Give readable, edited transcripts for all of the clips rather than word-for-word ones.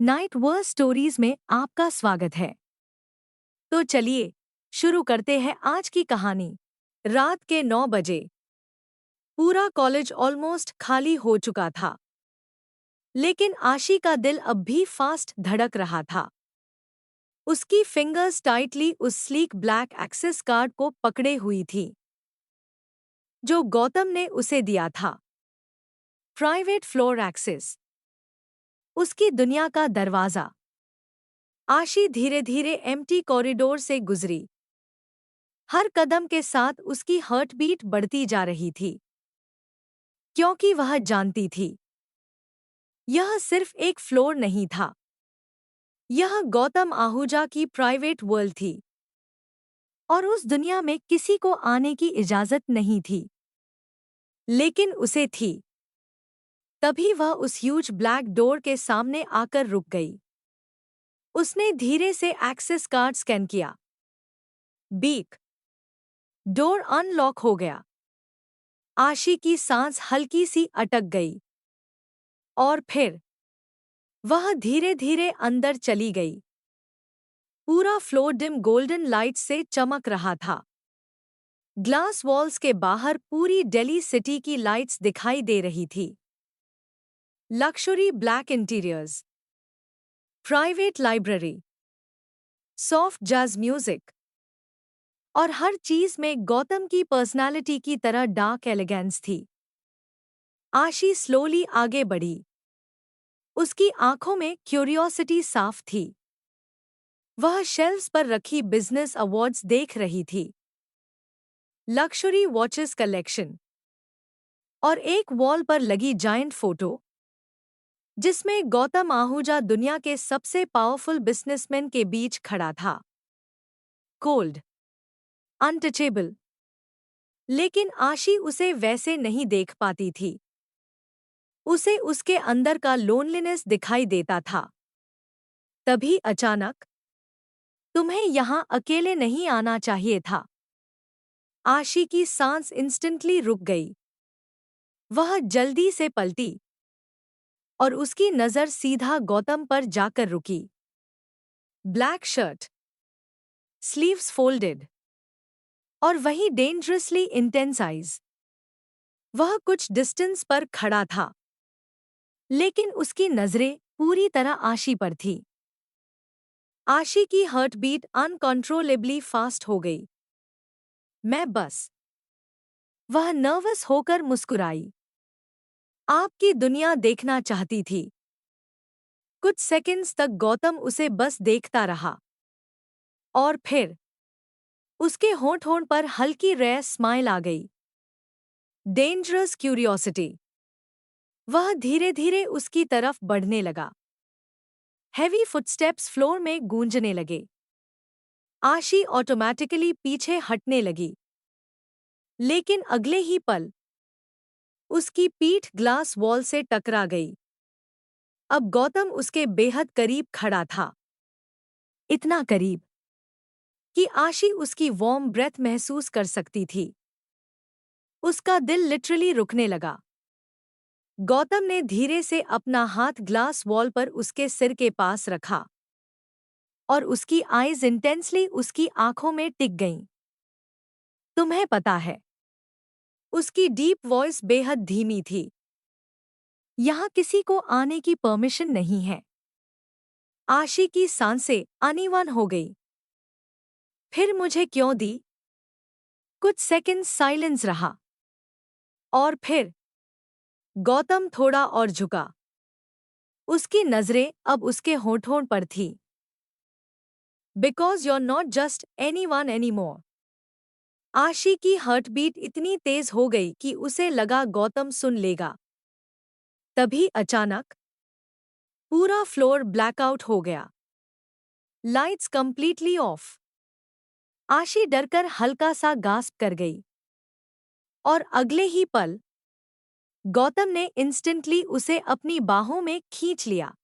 Night verse stories में आपका स्वागत है। तो चलिए शुरू करते हैं आज की कहानी। रात के 9 बजे पूरा कॉलेज ऑलमोस्ट खाली हो चुका था, लेकिन आशी का दिल अब भी फास्ट धड़क रहा था। उसकी फिंगर्स टाइटली उस स्लीक ब्लैक एक्सेस कार्ड को पकड़े हुई थी जो गौतम ने उसे दिया था। प्राइवेट फ्लोर एक्सेस, उसकी दुनिया का दरवाजा। आशी धीरे धीरे एम्प्टी कॉरिडोर से गुजरी। हर कदम के साथ उसकी हार्ट बीट बढ़ती जा रही थी, क्योंकि वह जानती थी यह सिर्फ एक फ्लोर नहीं था, यह गौतम आहूजा की प्राइवेट वर्ल्ड थी और उस दुनिया में किसी को आने की इजाजत नहीं थी, लेकिन उसे थी। तभी वह उस ह्यूज ब्लैक डोर के सामने आकर रुक गई। उसने धीरे से एक्सेस कार्ड स्कैन किया। बीक, डोर अनलॉक हो गया। आशी की सांस हल्की सी अटक गई और फिर वह धीरे धीरे अंदर चली गई। पूरा फ्लोर डिम गोल्डन लाइट से चमक रहा था। ग्लास वॉल्स के बाहर पूरी दिल्ली सिटी की लाइट्स दिखाई दे रही थी। Luxury black interiors, private library, soft jazz music और हर चीज में गौतम की पर्सनालिटी की तरह डार्क एलिगेंस थी। आशी स्लोली आगे बढ़ी। उसकी आंखों में क्यूरियोसिटी साफ थी। वह शेल्फ्स पर रखी बिजनेस अवार्ड्स देख रही थी। लक्शरी वॉचेस कलेक्शन और एक वॉल पर लगी जायंट फोटो जिसमें गौतम आहूजा दुनिया के सबसे पावरफुल बिजनेसमैन के बीच खड़ा था। कोल्ड, अनटचेबल, लेकिन आशी उसे वैसे नहीं देख पाती थी। उसे उसके अंदर का लोनलीनेस दिखाई देता था। तभी अचानक, तुम्हें यहां अकेले नहीं आना चाहिए था। आशी की सांस इंस्टेंटली रुक गई। वह जल्दी से पलटी और उसकी नजर सीधा गौतम पर जाकर रुकी। ब्लैक शर्ट, स्लीव्स फोल्डेड और वही डेंजरसली इंटेंस आइज। वह कुछ डिस्टेंस पर खड़ा था, लेकिन उसकी नजरें पूरी तरह आशी पर थी। आशी की हार्ट बीट अनकंट्रोलेबली फास्ट हो गई। मैं बस, वह नर्वस होकर मुस्कुराई, आपकी दुनिया देखना चाहती थी। कुछ सेकंड्स तक गौतम उसे बस देखता रहा और फिर उसके होंठ पर हल्की रेयर स्माइल आ गई। Dangerous curiosity. वह धीरे धीरे उसकी तरफ बढ़ने लगा। हेवी फुटस्टेप्स फ्लोर में गूंजने लगे। आशी ऑटोमैटिकली पीछे हटने लगी, लेकिन अगले ही पल उसकी पीठ ग्लास वॉल से टकरा गई। अब गौतम उसके बेहद करीब खड़ा था, इतना करीब कि आशी उसकी वार्म ब्रेथ महसूस कर सकती थी। उसका दिल लिटरली रुकने लगा। गौतम ने धीरे से अपना हाथ ग्लास वॉल पर उसके सिर के पास रखा और उसकी आईज इंटेंसली उसकी आंखों में टिक गईं। तुम्हें पता है, उसकी डीप वॉइस बेहद धीमी थी, यहाँ किसी को आने की परमिशन नहीं है। आशी की सांसें अनइवन हो गई। फिर मुझे क्यों दी? कुछ सेकंड साइलेंस रहा और फिर गौतम थोड़ा और झुका। उसकी नजरें अब उसके होठों पर थीं। Because you are not just anyone anymore. Aashi की हार्ट बीट इतनी तेज हो गई कि उसे लगा गौतम सुन लेगा। तभी अचानक पूरा फ्लोर ब्लैकआउट हो गया। Lights completely off. आशी डरकर हल्का सा गास्प कर गई और अगले ही पल गौतम ने इंस्टेंटली उसे अपनी बाहों में खींच लिया।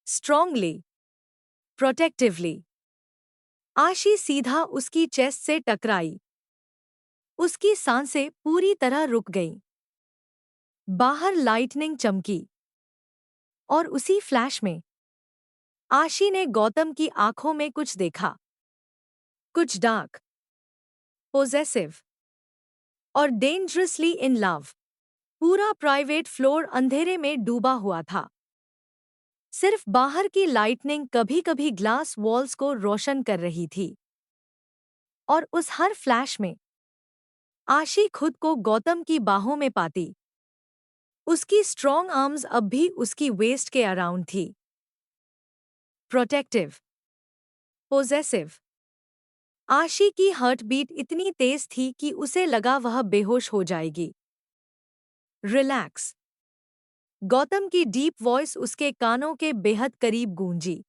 स्ट्रांगली, प्रोटेक्टिवली। आशी सीधा उसकी चेस्ट से टकराई। उसकी सांसें पूरी तरह रुक गईं। बाहर लाइटनिंग चमकी और उसी फ्लैश में आशी ने गौतम की आंखों में कुछ देखा, कुछ डार्क, पोजेसिव और डेंजरसली इन लव। पूरा प्राइवेट फ्लोर अंधेरे में डूबा हुआ था। सिर्फ बाहर की लाइटनिंग कभी-कभी ग्लास वॉल्स को रोशन कर रही थी। और उस हर फ्लैश में आशी खुद को गौतम की बाहों में पाती। उसकी स्ट्रॉन्ग आर्म्स अब भी उसकी वेस्ट के अराउंड थी। Protective, possessive. आशी की हार्ट बीट इतनी तेज थी कि उसे लगा वह बेहोश हो जाएगी। रिलैक्स। गौतम की डीप वॉइस उसके कानों के बेहद करीब गूंजी।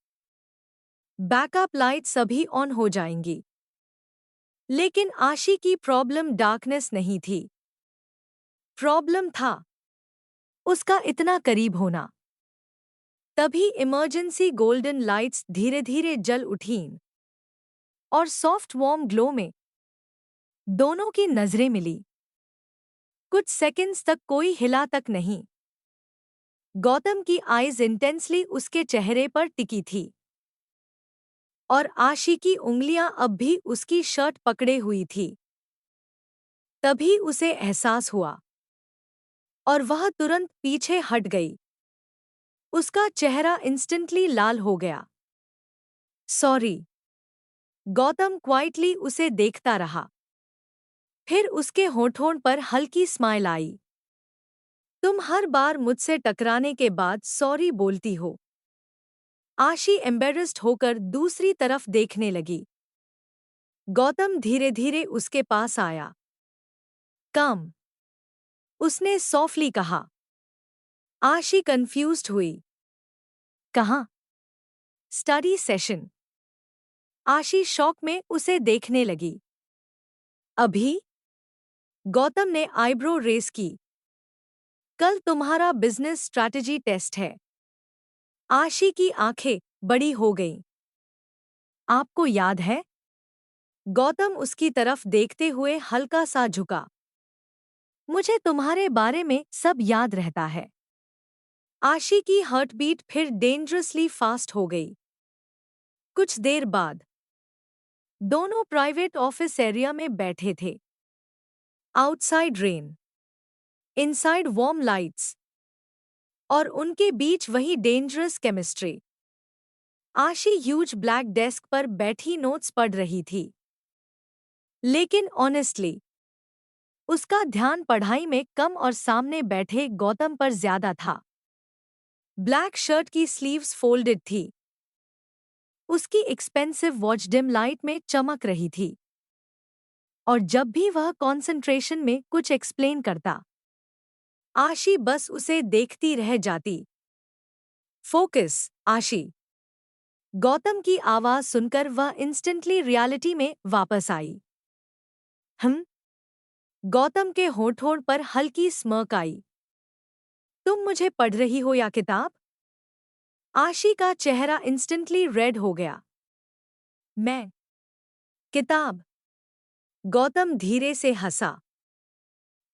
बैकअप लाइट सभी ऑन हो जाएंगी। लेकिन आशी की प्रॉब्लम डार्कनेस नहीं थी। प्रॉब्लम था उसका इतना करीब होना। तभी इमरजेंसी गोल्डन लाइट्स धीरे धीरे जल उठीं और सॉफ्ट वार्म ग्लो में दोनों की नजरें मिली। कुछ सेकंड्स तक कोई हिला तक नहीं। गौतम की आईज इंटेंसली उसके चेहरे पर टिकी थी और आशी की उंगलियां अब भी उसकी शर्ट पकड़े हुई थी। तभी उसे एहसास हुआ और वह तुरंत पीछे हट गई। उसका चेहरा इंस्टेंटली लाल हो गया। सॉरी। गौतम क्वाइटली उसे देखता रहा। फिर उसके होठों पर हल्की स्माइल आई। तुम हर बार मुझसे टकराने के बाद सॉरी बोलती हो। आशी एम्बेरस्ड होकर दूसरी तरफ देखने लगी। गौतम धीरे धीरे उसके पास आया। कम, उसने सॉफ्टली कहा। आशी कंफ्यूज्ड हुई। कहाँ? Study session. आशी शॉक में उसे देखने लगी। अभी? गौतम ने आईब्रो रेस की। कल तुम्हारा बिजनेस स्ट्रैटेजी टेस्ट है। आशी की आंखें बड़ी हो गईं। आपको याद है? गौतम उसकी तरफ देखते हुए हल्का सा झुका। मुझे तुम्हारे बारे में सब याद रहता है। आशी की हार्टबीट फिर डेंजरसली फास्ट हो गई। कुछ देर बाद दोनों प्राइवेट ऑफिस एरिया में बैठे थे। Outside rain, inside warm lights और उनके बीच वही डेंजरस केमिस्ट्री। आशी ह्यूज ब्लैक डेस्क पर बैठी नोट्स पढ़ रही थी। लेकिन ऑनेस्टली उसका ध्यान पढ़ाई में कम और सामने बैठे गौतम पर ज्यादा था। ब्लैक शर्ट की स्लीव्स फोल्डेड थी। उसकी एक्सपेंसिव वॉच डिम लाइट में चमक रही थी और जब भी वह कंसंट्रेशन में कुछ एक्सप्लेन करता आशी बस उसे देखती रह जाती। फोकस, आशी। गौतम की आवाज सुनकर वह इंस्टेंटली रियलिटी में वापस आई। हम? गौतम के होठों पर हल्की स्mirk आई। तुम मुझे पढ़ रही हो या किताब? आशी का चेहरा इंस्टेंटली रेड हो गया। मैं? किताब। गौतम धीरे से हंसा।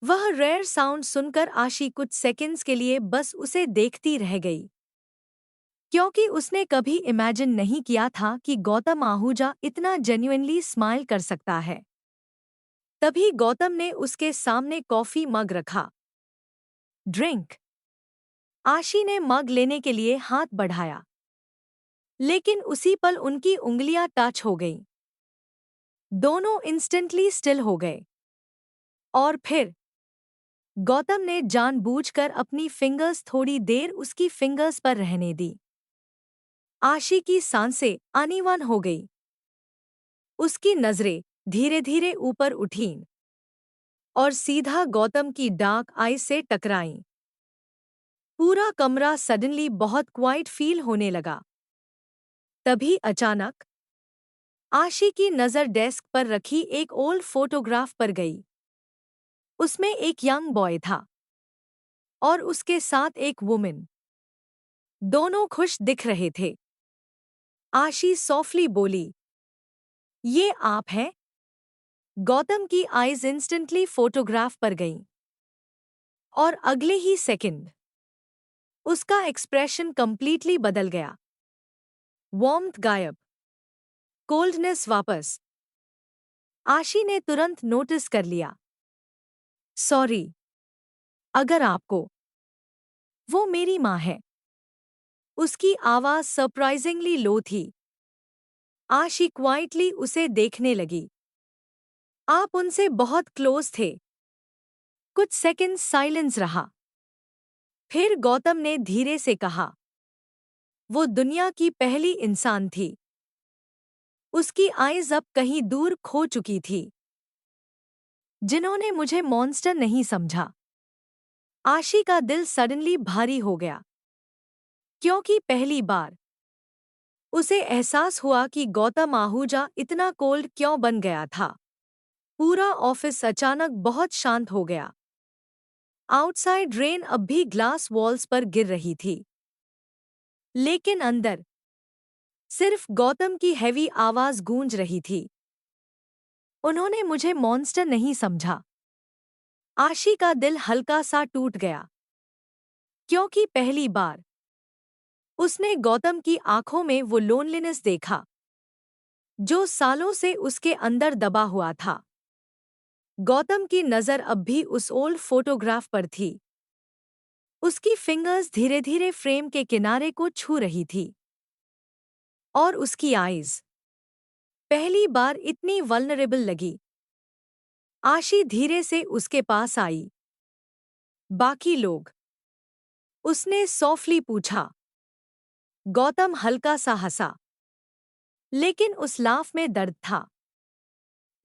वह रेयर साउंड सुनकर आशी कुछ सेकंड्स के लिए बस उसे देखती रह गई, क्योंकि उसने कभी इमेजिन नहीं किया था कि गौतम आहूजा इतना जेन्युइनली स्माइल कर सकता है। तभी गौतम ने उसके सामने कॉफी मग रखा। ड्रिंक। आशी ने मग लेने के लिए हाथ बढ़ाया, लेकिन उसी पल उनकी उंगलियां टच हो गईं। दोनों इंस्टेंटली स्टिल हो गए और फिर गौतम ने जानबूझकर अपनी फिंगर्स थोड़ी देर उसकी फिंगर्स पर रहने दी। आशी की सांसें अनइवन हो गई। उसकी नजरें धीरे धीरे ऊपर उठीं और सीधा गौतम की डार्क आई से टकराईं। पूरा कमरा सडनली बहुत क्वाइट फील होने लगा। तभी अचानक आशी की नजर डेस्क पर रखी एक ओल्ड फोटोग्राफ पर गई। उसमें एक यंग बॉय था और उसके साथ एक वुमेन। दोनों खुश दिख रहे थे। आशी सॉफ्टली बोली, ये आप हैं? गौतम की आईज इंस्टेंटली फोटोग्राफ पर गईं और अगले ही सेकंड उसका एक्सप्रेशन कंप्लीटली बदल गया। वार्मथ गायब, कोल्डनेस वापस। आशी ने तुरंत नोटिस कर लिया। सॉरी, अगर आपको, वो मेरी माँ है। उसकी आवाज सरप्राइजिंगली लो थी। आशी क्वाइटली उसे देखने लगी। आप उनसे बहुत क्लोज थे। कुछ सेकंड्स साइलेंस रहा। फिर गौतम ने धीरे से कहा, वो दुनिया की पहली इंसान थी। उसकी आइज अब कहीं दूर खो चुकी थी, जिन्होंने मुझे मॉन्स्टर नहीं समझा। आशी का दिल सडनली भारी हो गया, क्योंकि पहली बार उसे एहसास हुआ कि गौतम आहूजा इतना कोल्ड क्यों बन गया था। पूरा ऑफिस अचानक बहुत शांत हो गया। आउटसाइड रेन अब भी ग्लास वॉल्स पर गिर रही थी, लेकिन अंदर सिर्फ गौतम की हैवी आवाज गूंज रही थी। उन्होंने मुझे मॉन्स्टर नहीं समझा। आशी का दिल हल्का सा टूट गया, क्योंकि पहली बार उसने गौतम की आंखों में वो लोनलीनेस देखा जो सालों से उसके अंदर दबा हुआ था। गौतम की नज़र अब भी उस ओल्ड फोटोग्राफ पर थी। उसकी फिंगर्स धीरे धीरे फ्रेम के किनारे को छू रही थी, और उसकी आईज पहली बार इतनी वल्नरेबल लगी। आशी धीरे से उसके पास आई। बाकी लोग, उसने सॉफ्टली पूछा। गौतम हल्का सा हंसा, लेकिन उस लाफ में दर्द था।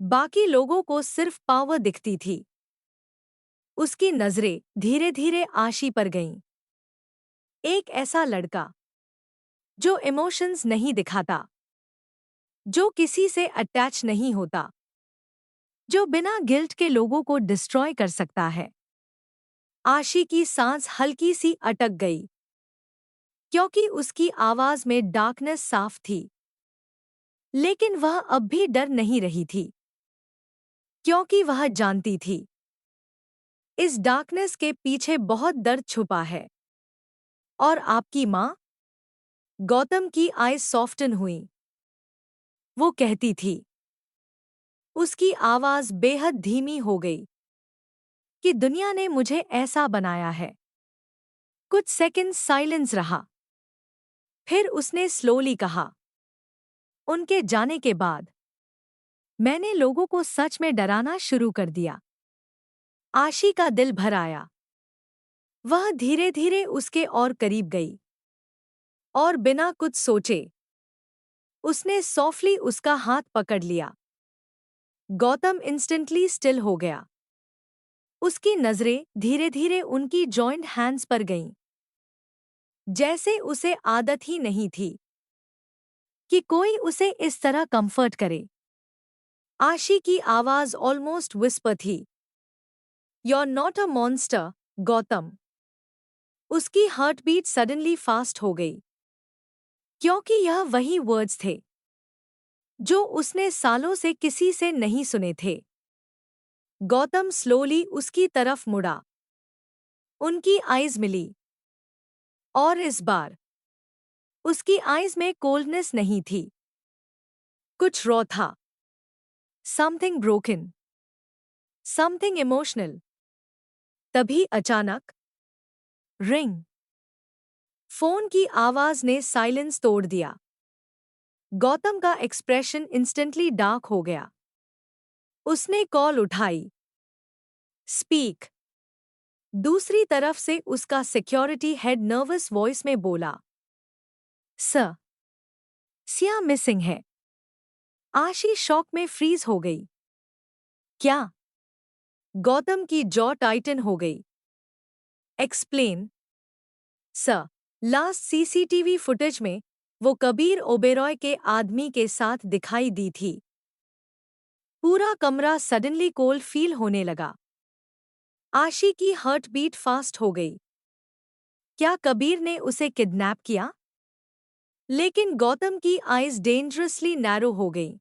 बाकी लोगों को सिर्फ पावर दिखती थी। उसकी नजरें धीरे धीरे आशी पर गईं। एक ऐसा लड़का जो इमोशंस नहीं दिखाता, जो किसी से अटैच नहीं होता, जो बिना गिल्ट के लोगों को डिस्ट्रॉय कर सकता है। आशी की सांस हल्की सी अटक गई, क्योंकि उसकी आवाज में डार्कनेस साफ थी। लेकिन वह अब भी डर नहीं रही थी, क्योंकि वह जानती थी इस डार्कनेस के पीछे बहुत दर्द छुपा है। और आपकी माँ? गौतम की आईज सॉफ्टन हुई। वो कहती थी, उसकी आवाज बेहद धीमी हो गई, कि दुनिया ने मुझे ऐसा बनाया है। कुछ सेकंड्स साइलेंस रहा। फिर उसने स्लोली कहा, उनके जाने के बाद मैंने लोगों को सच में डराना शुरू कर दिया। आशी का दिल भर आया। वह धीरे धीरे उसके और करीब गई, और बिना कुछ सोचे उसने सॉफ्टली उसका हाथ पकड़ लिया। गौतम इंस्टेंटली स्टिल हो गया। उसकी नजरें धीरे धीरे उनकी जॉइंट हैंड्स पर गईं, जैसे उसे आदत ही नहीं थी कि कोई उसे इस तरह कंफर्ट करे। आशी की आवाज ऑलमोस्ट विस्पर थी। You're not a monster, Gautam. उसकी हार्टबीट सडनली फास्ट हो गई, क्योंकि यह वही वर्ड्स थे जो उसने सालों से किसी से नहीं सुने थे। गौतम स्लोली उसकी तरफ मुड़ा। उनकी आईज मिली, और इस बार उसकी आईज में कोल्डनेस नहीं थी। कुछ रॉ था, समथिंग ब्रोकन, समथिंग इमोशनल। तभी अचानक रिंग। फोन की आवाज ने साइलेंस तोड़ दिया। गौतम का एक्सप्रेशन इंस्टेंटली डार्क हो गया। उसने कॉल उठाई। स्पीक। दूसरी तरफ से उसका सिक्योरिटी हेड नर्वस वॉइस में बोला, सर, सिया मिसिंग है। आशी शॉक में फ्रीज हो गई। क्या? गौतम की जॉ टाइटन हो गई। Explain. Sir, last CCTV footage में वो कबीर ओबेरॉय के आदमी के साथ दिखाई दी थी। पूरा कमरा सडनली कोल्ड फील होने लगा। आशी की हार्ट बीट फास्ट हो गई। क्या कबीर ने उसे किडनैप किया? लेकिन गौतम की आईज डेंजरसली नैरो हो गई।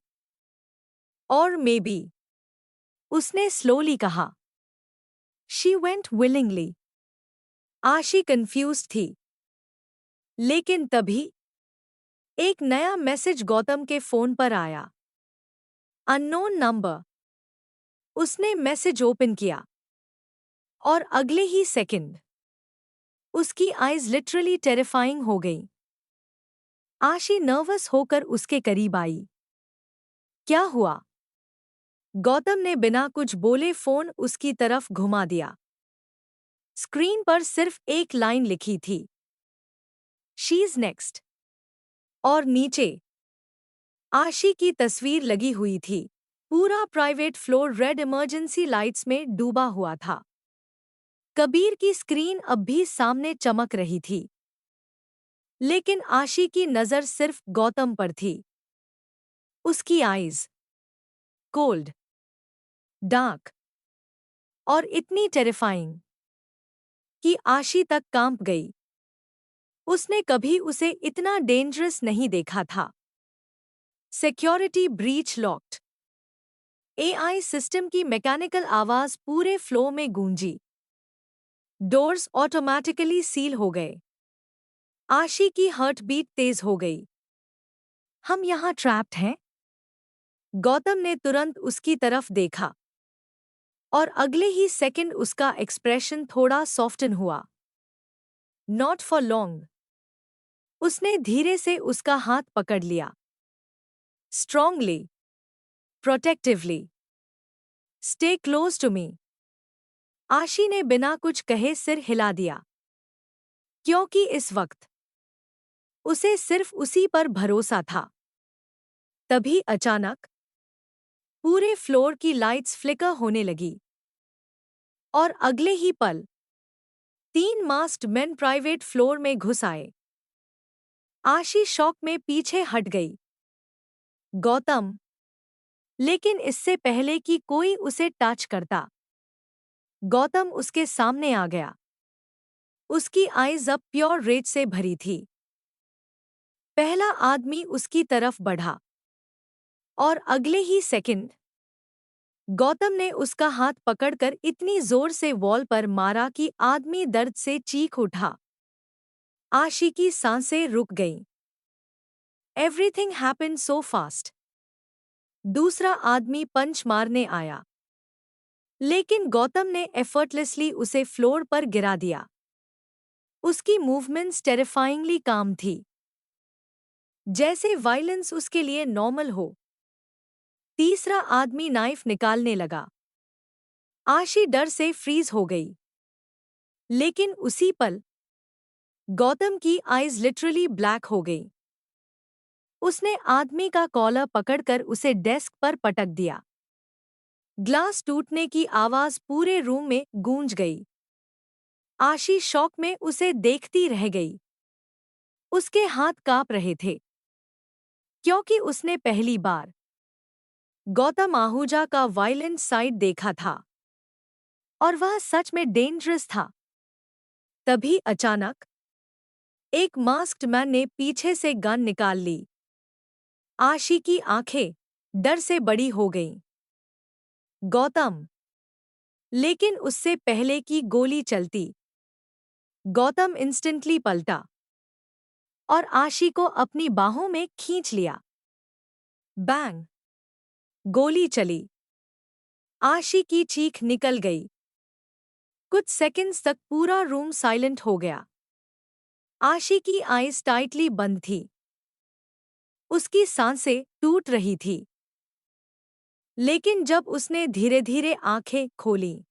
और मे बी, उसने स्लोली कहा, शी वेंट विलिंगली। आशी कंफ्यूज्ड थी। लेकिन तभी एक नया मैसेज गौतम के फोन पर आया। Unknown number. उसने मैसेज ओपन किया और अगले ही सेकंड उसकी आईज लिटरली टेरिफाइंग हो गई। आशी नर्वस होकर उसके करीब आई। क्या हुआ? गौतम ने बिना कुछ बोले फोन उसकी तरफ घुमा दिया। स्क्रीन पर सिर्फ एक लाइन लिखी थी, शी इज नेक्स्ट। और नीचे आशी की तस्वीर लगी हुई थी। पूरा private floor red emergency lights में डूबा हुआ था। कबीर की स्क्रीन अब भी सामने चमक रही थी, लेकिन आशी की नजर सिर्फ गौतम पर थी। उसकी आईज कोल्ड, डार्क और इतनी टेरिफाइंग कि आशी तक कांप गई। उसने कभी उसे इतना डेंजरस नहीं देखा था। Security breach locked. AI system की मैकेनिकल आवाज पूरे फ्लो में गूंजी। डोर्स ऑटोमैटिकली सील हो गए। आशी की हार्ट बीट तेज हो गई। हम यहाँ ट्रैप्ड हैं? गौतम ने तुरंत उसकी तरफ देखा और अगले ही सेकंड उसका एक्सप्रेशन थोड़ा सॉफ्टन हुआ। Not for long. उसने धीरे से उसका हाथ पकड़ लिया। Strongly, protectively. Stay close to me. Aashi ने बिना कुछ कहे सिर हिला दिया, क्योंकि इस वक्त उसे सिर्फ उसी पर भरोसा था। तभी अचानक पूरे फ्लोर की लाइट्स फ्लिकर होने लगी और अगले ही पल 3 मास्क्ड मैन प्राइवेट फ्लोर में घुस आए। आशी शॉक में पीछे हट गई। गौतम। लेकिन इससे पहले कि कोई उसे टच करता, गौतम उसके सामने आ गया। उसकी आईज अब प्योर रेज से भरी थी। पहला आदमी उसकी तरफ बढ़ा और अगले ही सेकंड गौतम ने उसका हाथ पकड़कर इतनी जोर से वॉल पर मारा कि आदमी दर्द से चीख उठा। आशी की सांसें रुक गईं। Everything happened so fast. दूसरा आदमी पंच मारने आया, लेकिन गौतम ने एफर्टलेसली उसे फ्लोर पर गिरा दिया। उसकी मूवमेंट्स टेरिफाइंगली काम थी, जैसे वायलेंस उसके लिए नॉर्मल हो। तीसरा आदमी नाइफ निकालने लगा। आशी डर से फ्रीज हो गई। लेकिन उसी पल गौतम की आईज लिटरली ब्लैक हो गई। उसने आदमी का कॉलर पकड़कर उसे डेस्क पर पटक दिया। ग्लास टूटने की आवाज पूरे रूम में गूंज गई। आशी शॉक में उसे देखती रह गई। उसके हाथ कांप रहे थे, क्योंकि उसने पहली बार गौतम आहूजा का वायलेंट साइड देखा था और वह सच में डेंजरस था। तभी अचानक एक मास्क्ड मैन ने पीछे से गन निकाल ली। आशी की आंखें डर से बड़ी हो गईं। गौतम। लेकिन उससे पहले कि गोली चलती, गौतम इंस्टेंटली पलटा और आशी को अपनी बाहों में खींच लिया। बैंग। गोली चली। आशी की चीख निकल गई। कुछ सेकंड्स तक पूरा रूम साइलेंट हो गया। आशी की आईज टाइटली बंद थी। उसकी सांसें टूट रही थी। लेकिन जब उसने धीरे धीरे आंखें खोलीं,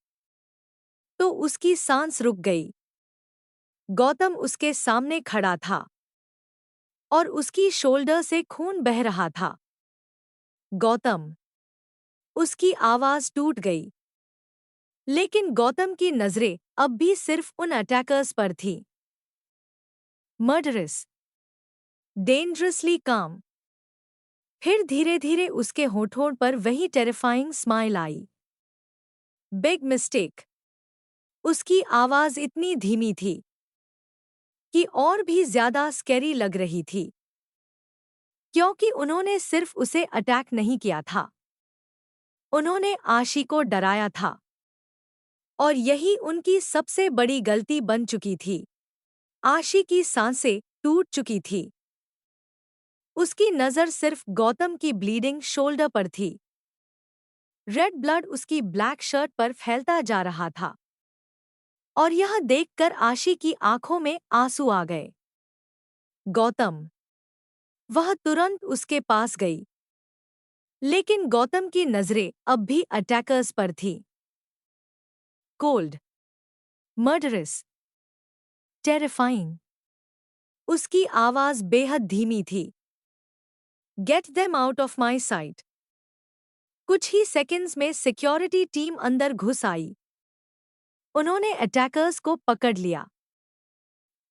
तो उसकी सांस रुक गई। गौतम उसके सामने खड़ा था और उसकी शोल्डर से खून बह रहा था। गौतम। उसकी आवाज टूट गई। लेकिन गौतम की नजरें अब भी सिर्फ उन अटैकर्स पर थीं। मर्डरस, डेंजरसली काम। फिर धीरे धीरे उसके होठों पर वही टेरिफाइंग स्माइल आई। Big mistake. उसकी आवाज इतनी धीमी थी कि और भी ज्यादा स्कैरी लग रही थी, क्योंकि उन्होंने सिर्फ उसे अटैक नहीं किया था, उन्होंने आशी को डराया था। और यही उनकी सबसे बड़ी गलती बन चुकी थी। आशी की सांसें टूट चुकी थी। उसकी नज़र सिर्फ गौतम की ब्लीडिंग शोल्डर पर थी। रेड ब्लड उसकी ब्लैक शर्ट पर फैलता जा रहा था और यह देखकर आशी की आंखों में आंसू आ गए। गौतम। वह तुरंत उसके पास गई, लेकिन गौतम की नजरें अब भी अटैकर्स पर थीं। Cold, murderous, terrifying. उसकी आवाज बेहद धीमी थी। Get them out of my site. कुछ ही सेकंड्स में सिक्योरिटी टीम अंदर घुस आई। उन्होंने अटैकर्स को पकड़ लिया।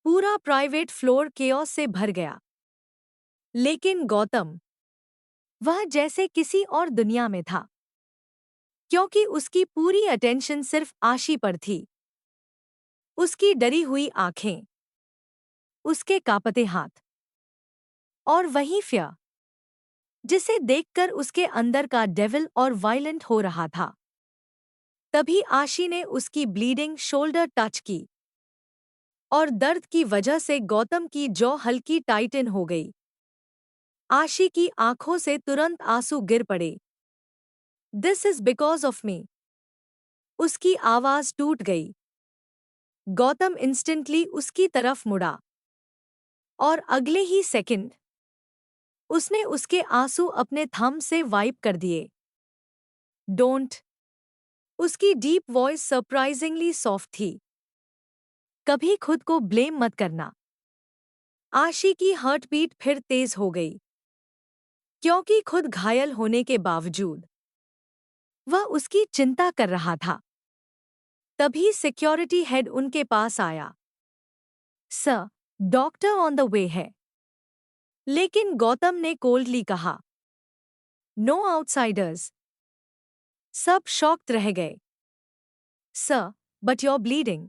पूरा प्राइवेट फ्लोर केओस से भर गया। लेकिन गौतम, वह जैसे किसी और दुनिया में था, क्योंकि उसकी पूरी अटेंशन सिर्फ आशी पर थी। उसकी डरी हुई आंखें, उसके कांपते हाथ और वही फियर जिसे देखकर उसके अंदर का डेविल और वायलेंट हो रहा था। तभी आशी ने उसकी ब्लीडिंग शोल्डर टच की और दर्द की वजह से गौतम की जॉ हल्की टाइटन हो गई। आशी की आंखों से तुरंत आंसू गिर पड़े। This is because of me. उसकी आवाज टूट गई। गौतम इंस्टेंटली उसकी तरफ मुड़ा और अगले ही सेकंड उसने उसके आंसू अपने थंब से वाइप कर दिए। डोंट। उसकी डीप वॉइस सरप्राइजिंगली सॉफ्ट थी। कभी खुद को ब्लेम मत करना। आशी की हार्ट बीट फिर तेज हो गई, क्योंकि खुद घायल होने के बावजूद वह उसकी चिंता कर रहा था। तभी सिक्योरिटी हेड उनके पास आया। Sir, doctor on the way है। लेकिन गौतम ने कोल्डली कहा, नो आउटसाइडर्स। सब शॉक्ड रह गए। Sir, but your bleeding.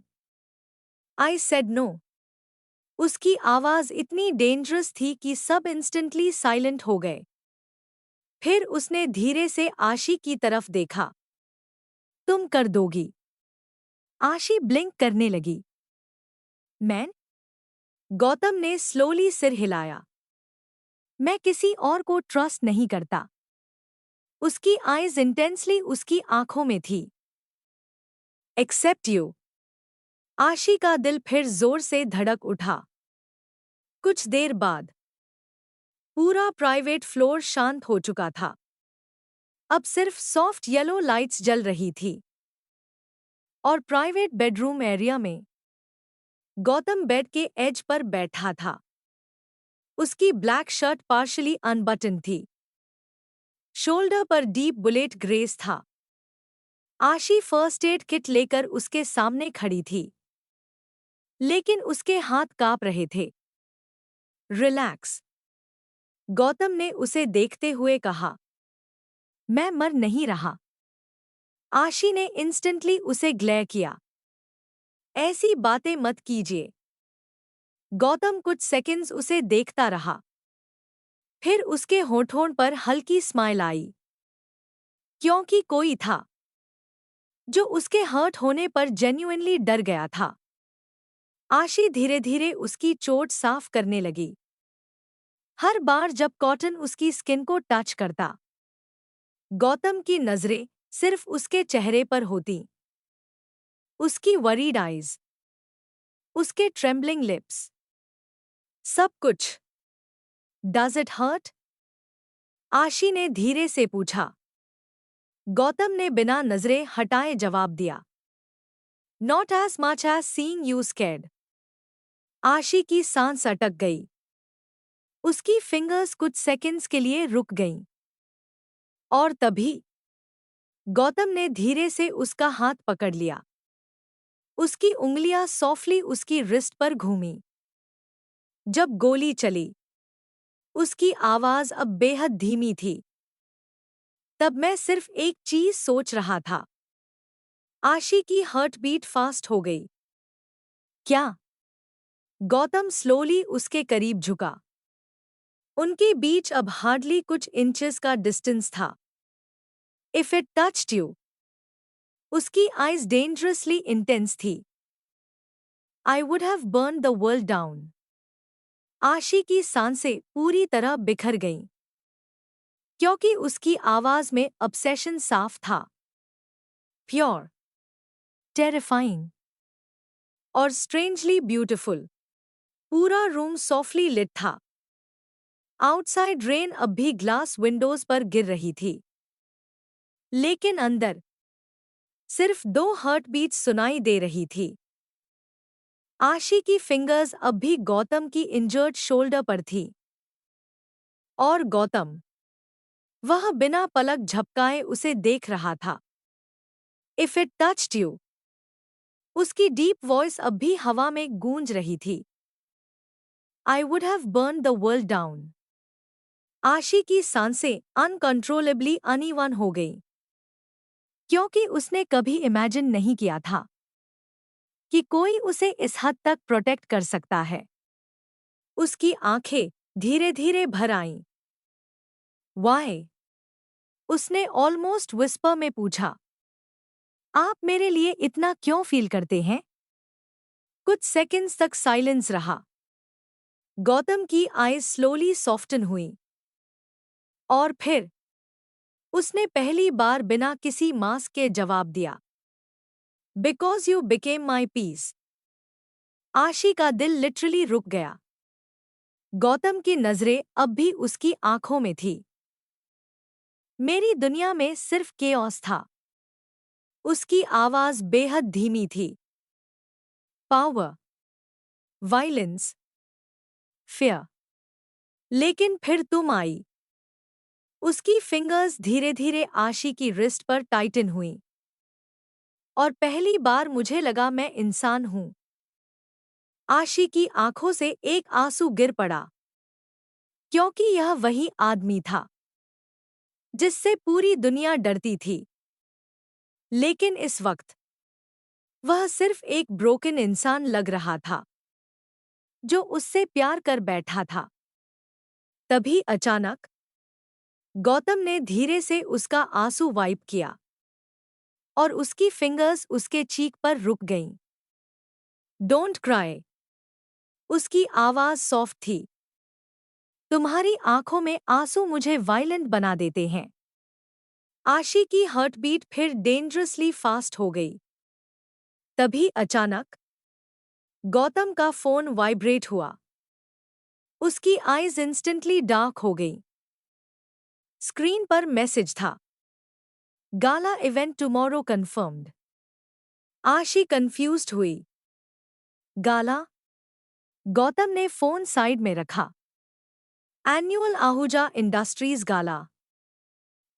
I said no. उसकी आवाज इतनी डेंजरस थी कि सब इंस्टेंटली साइलेंट हो गए। फिर उसने धीरे से आशी की तरफ देखा। तुम कर दोगी। आशी ब्लिंक करने लगी। मैन? गौतम ने स्लोली सिर हिलाया। मैं किसी और को ट्रस्ट नहीं करता। उसकी आईज इंटेंसली उसकी आंखों में थी। Except you. आशी का दिल फिर जोर से धड़क उठा। कुछ देर बाद पूरा प्राइवेट फ्लोर शांत हो चुका था। अब सिर्फ सॉफ्ट येलो लाइट्स जल रही थी और प्राइवेट बेडरूम एरिया में गौतम बेड के एज पर बैठा था। उसकी ब्लैक शर्ट पार्शली अनबटन थी। शोल्डर पर डीप बुलेट ग्रेस था। आशी फर्स्ट एड किट लेकर उसके सामने खड़ी थी, लेकिन उसके हाथ कांप रहे थे। रिलैक्स। गौतम ने उसे देखते हुए कहा, मैं मर नहीं रहा। आशी ने इंस्टेंटली उसे ग्लेयर किया। ऐसी बातें मत कीजिए। गौतम कुछ सेकंड्स उसे देखता रहा। फिर उसके होठों पर हल्की स्माइल आई, क्योंकि कोई था जो उसके हर्ट होने पर जेन्युइनली डर गया था। आशी धीरे धीरे उसकी चोट साफ करने लगी। हर बार जब कॉटन उसकी स्किन को टच करता, गौतम की नजरें सिर्फ उसके चेहरे पर होती। उसकी वरीड आईज, उसके ट्रेम्बलिंग लिप्स, सब कुछ। Does it hurt? आशी ने धीरे से पूछा। गौतम ने बिना नजरें हटाए जवाब दिया, not as much as seeing you scared. Aashi की सांस अटक गई। उसकी फिंगर्स कुछ सेकंड्स के लिए रुक गईं। और तभी गौतम ने धीरे से उसका हाथ पकड़ लिया। उसकी उंगलियां सॉफ्टली उसकी रिस्ट पर घूमी। जब गोली चली, उसकी आवाज अब बेहद धीमी थी। तब मैं सिर्फ एक चीज सोच रहा था। आशी की हार्ट बीट फास्ट हो गई। क्या? गौतम स्लोली उसके करीब झुका। उनके बीच अब हार्डली कुछ इंचेस का डिस्टेंस था। If it touched you. उसकी आईज डेंजरसली इंटेंस थी। I would have burn the world down. आशी की सांसें पूरी तरह बिखर गईं, क्योंकि उसकी आवाज में ऑब्सेशन साफ था, प्योर, टेरिफाइंग और स्ट्रेंजली ब्यूटीफुल। पूरा रूम सॉफ्टली लिट था। आउटसाइड रेन अब भी ग्लास विंडोज पर गिर रही थी, लेकिन अंदर सिर्फ 2 हार्ट बीट्स सुनाई दे रही थी। आशी की फिंगर्स अब भी गौतम की इंजर्ड शोल्डर पर थी, और गौतम, वह बिना पलक झपकाए उसे देख रहा था। इफ इट टच्ड यू, उसकी डीप वॉइस अब भी हवा में गूंज रही थी। I would have burn the world down. आशी की सांसें अनकंट्रोलेबली अनइवन हो गईं, क्योंकि उसने कभी इमेजिन नहीं किया था कि कोई उसे इस हद तक प्रोटेक्ट कर सकता है। उसकी आंखें धीरे धीरे भर आईं। वाई? उसने ऑलमोस्ट विस्पर में पूछा। आप मेरे लिए इतना क्यों फील करते हैं? कुछ सेकंड्स तक साइलेंस रहा। गौतम की आईज स्लोली सॉफ्टन हुई, और फिर उसने पहली बार बिना किसी मास्क के जवाब दिया, because you became my peace. Aashi का दिल लिटरली रुक गया। गौतम की नजरें अब भी उसकी आंखों में थी। मेरी दुनिया में सिर्फ केओस था। उसकी आवाज बेहद धीमी थी। Power, violence, fear. लेकिन फिर तुम आई। उसकी फिंगर्स धीरे धीरे आशी की रिस्ट पर टाइटन हुई, और पहली बार मुझे लगा मैं इंसान हूं। आशी की आंखों से एक आंसू गिर पड़ा, क्योंकि यह वही आदमी था जिससे पूरी दुनिया डरती थी। लेकिन इस वक्त वह सिर्फ एक ब्रोकन इंसान लग रहा था, जो उससे प्यार कर बैठा था। तभी अचानक गौतम ने धीरे से उसका आंसू वाइप किया, और उसकी फिंगर्स उसके चीक पर रुक गईं। Don't cry. उसकी आवाज सॉफ्ट थी। तुम्हारी आंखों में आंसू मुझे वायलेंट बना देते हैं। आशी की हार्टबीट फिर डेंजरसली फास्ट हो गई। तभी अचानक गौतम का फोन वाइब्रेट हुआ। उसकी आईज इंस्टेंटली डार्क हो गई। स्क्रीन पर मैसेज था, गाला इवेंट टुमारो कंफर्म्ड। आशी कंफ्यूज्ड हुई। गाला? गौतम ने फोन साइड में रखा। एनुअल आहूजा इंडस्ट्रीज गाला।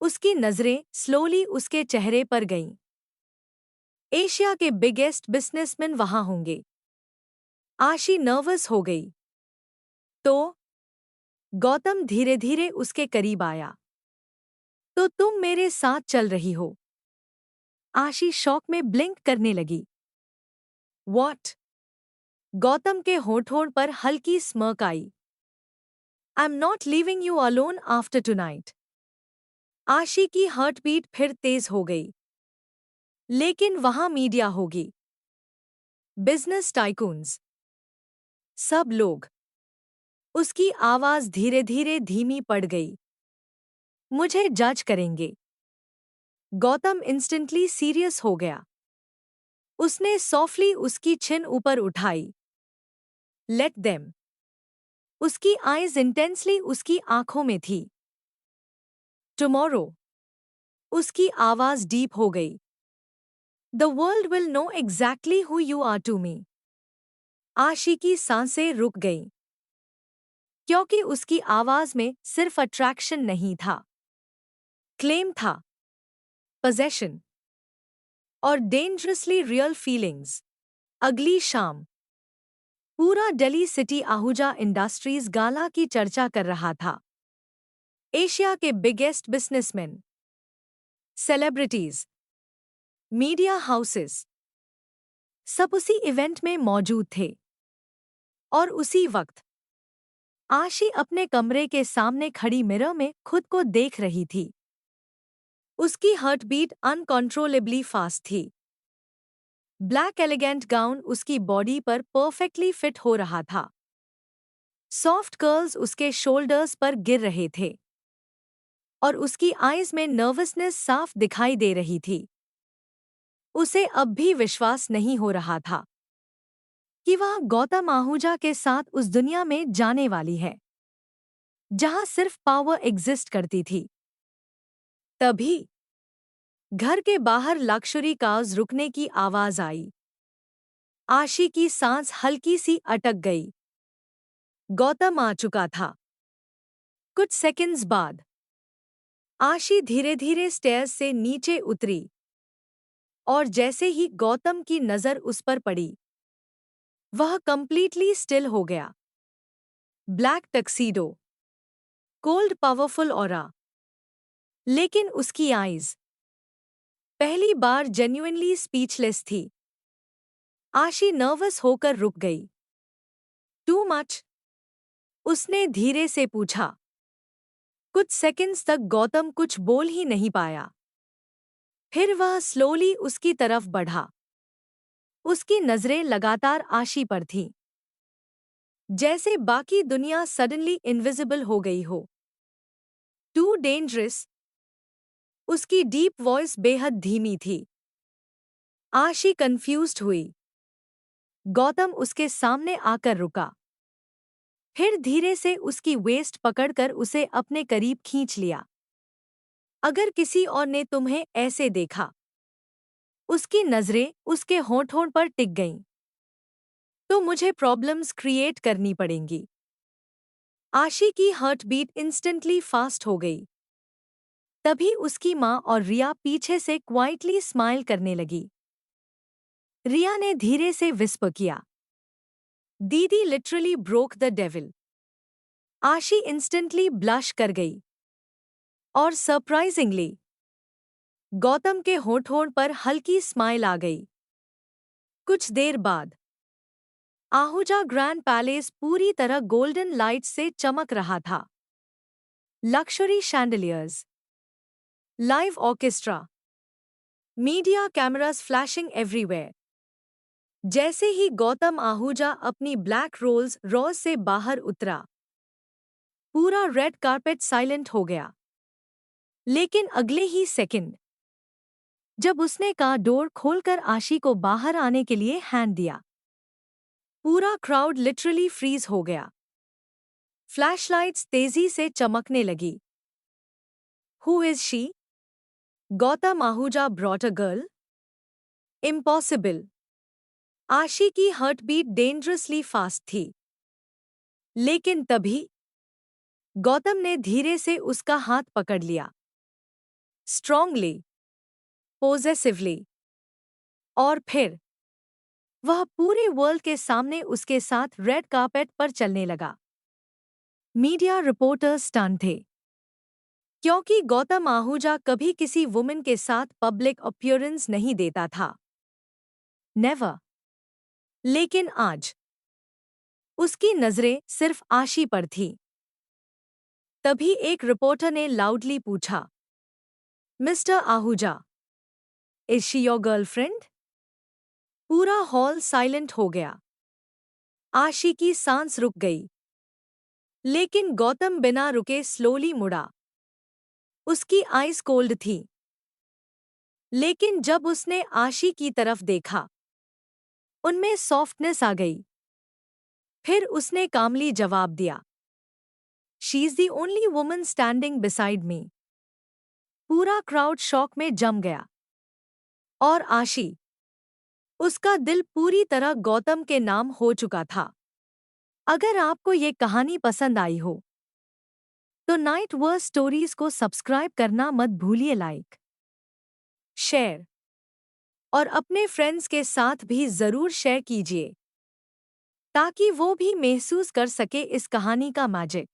उसकी नजरें स्लोली उसके चेहरे पर गईं। एशिया के बिगेस्ट बिजनेसमैन वहां होंगे। आशी नर्वस हो गई। तो गौतम धीरे धीरे उसके करीब आया। तो तुम मेरे साथ चल रही हो? आशी शॉक में ब्लिंक करने लगी। व्हाट? गौतम के होठों पर हल्की स्mirk आई। I am not leaving you alone after tonight. Aashi की हार्टबीट फिर तेज हो गई। लेकिन वहां मीडिया होगी, बिजनेस टाइकून्स, सब लोग। उसकी आवाज धीरे धीरे धीमी पड़ गई। मुझे जज करेंगे। गौतम इंस्टेंटली सीरियस हो गया। उसने सॉफ्टली उसकी छिन ऊपर उठाई। Let them. उसकी आईज इंटेंसली उसकी आंखों में थी। टुमारो। उसकी आवाज डीप हो गई। The world will know exactly who you are to me. Aashi की सांसें रुक गईं, क्योंकि उसकी आवाज में सिर्फ अट्रैक्शन नहीं था, क्लेम था, पोजेशन और डेंजरसली रियल फीलिंग्स। अगली शाम पूरा दिल्ली सिटी आहूजा इंडस्ट्रीज गाला की चर्चा कर रहा था। एशिया के biggest businessman, celebrities, media houses, सब उसी इवेंट में मौजूद थे। और उसी वक्त आशी अपने कमरे के सामने खड़ी मिरर में खुद को देख रही थी। उसकी हार्टबीट अनकंट्रोलेबली फास्ट थी। ब्लैक एलिगेंट गाउन उसकी बॉडी पर परफेक्टली फिट हो रहा था। सॉफ्ट कर्ल्स उसके शोल्डर्स पर गिर रहे थे और उसकी आईज में नर्वसनेस साफ दिखाई दे रही थी। उसे अब भी विश्वास नहीं हो रहा था कि वह गौतम आहूजा के साथ उस दुनिया में जाने वाली है जहां सिर्फ पावर एग्जिस्ट करती थी। तभी घर के बाहर लक्जरी कार्स रुकने की आवाज आई। आशी की सांस हल्की सी अटक गई। गौतम आ चुका था। कुछ सेकंड्स बाद आशी धीरे धीरे स्टेयर्स से नीचे उतरी और जैसे ही गौतम की नजर उस पर पड़ी वह कंप्लीटली स्टिल हो गया। Black tuxedo, cold powerful aura, लेकिन उसकी आईज पहली बार जेन्युइनली स्पीचलेस थी। आशी नर्वस होकर रुक गई। Too much? उसने धीरे से पूछा। कुछ सेकंड्स तक गौतम कुछ बोल ही नहीं पाया। फिर वह स्लोली उसकी तरफ बढ़ा। उसकी नजरें लगातार आशी पर थीं, जैसे बाकी दुनिया सडनली इनविजिबल हो गई हो। Too dangerous? उसकी डीप वॉइस बेहद धीमी थी। आशी कंफ्यूज्ड हुई। गौतम उसके सामने आकर रुका। फिर धीरे से उसकी वेस्ट पकड़कर उसे अपने करीब खींच लिया। अगर किसी और ने तुम्हें ऐसे देखा, उसकी नजरें उसके होंठों पर टिक गईं, तो मुझे प्रॉब्लम्स क्रिएट करनी पड़ेंगी। आशी की हार्ट बीट इंस्टेंटली फास्ट हो गई। तभी उसकी माँ और रिया पीछे से क्वाइटली स्माइल करने लगी। रिया ने धीरे से विस्पर किया, दीदी लिटरली ब्रोक द डेविल। आशी इंस्टेंटली ब्लश कर गई और सरप्राइजिंगली गौतम के होंठों पर हल्की स्माइल आ गई। कुछ देर बाद आहूजा ग्रैंड पैलेस पूरी तरह गोल्डन लाइट्स से चमक रहा था। Luxury chandeliers, live orchestra, media cameras flashing everywhere. जैसे ही गौतम आहूजा अपनी ब्लैक रोल्स रॉयस से बाहर उतरा, पूरा रेड कार्पेट साइलेंट हो गया। लेकिन अगले ही सेकंड जब उसने कार डोर खोलकर आशी को बाहर आने के लिए हैंड दिया, पूरा क्राउड लिटरली फ्रीज हो गया। फ्लैशलाइट्स तेजी से चमकने लगी। Who is she? Gautam Ahuja brought a girl? Impossible. आशी की हार्टबीट डेंजरसली फास्ट थी। लेकिन तभी गौतम ने धीरे से उसका हाथ पकड़ लिया, स्ट्रांगली, पोजेसिवली, और फिर वह पूरे वर्ल्ड के सामने उसके साथ रेड कार्पेट पर चलने लगा। मीडिया रिपोर्टर्स स्टन थे, क्योंकि गौतम आहूजा कभी किसी वुमेन के साथ पब्लिक अपीयरेंस नहीं देता था। नेवर। लेकिन आज उसकी नजरें सिर्फ आशी पर थीं। तभी एक रिपोर्टर ने लाउडली पूछा, mister Ahuja, is she your girlfriend? पूरा हॉल साइलेंट हो गया। आशी की सांस रुक गई। लेकिन गौतम बिना रुके स्लोली मुड़ा। उसकी आईज कोल्ड थी। लेकिन जब उसने आशी की तरफ देखा, उनमें सॉफ्टनेस आ गई। फिर उसने कामली जवाब दिया, she is the only woman standing beside me. पूरा क्राउड शॉक में जम गया। और आशी, उसका दिल पूरी तरह गौतम के नाम हो चुका था। अगर आपको ये कहानी पसंद आई हो तो नाइट वर्स स्टोरीज को सब्सक्राइब करना मत भूलिए, लाइक, शेयर और अपने फ्रेंड्स के साथ भी जरूर शेयर कीजिए ताकि वो भी महसूस कर सके इस कहानी का मैजिक।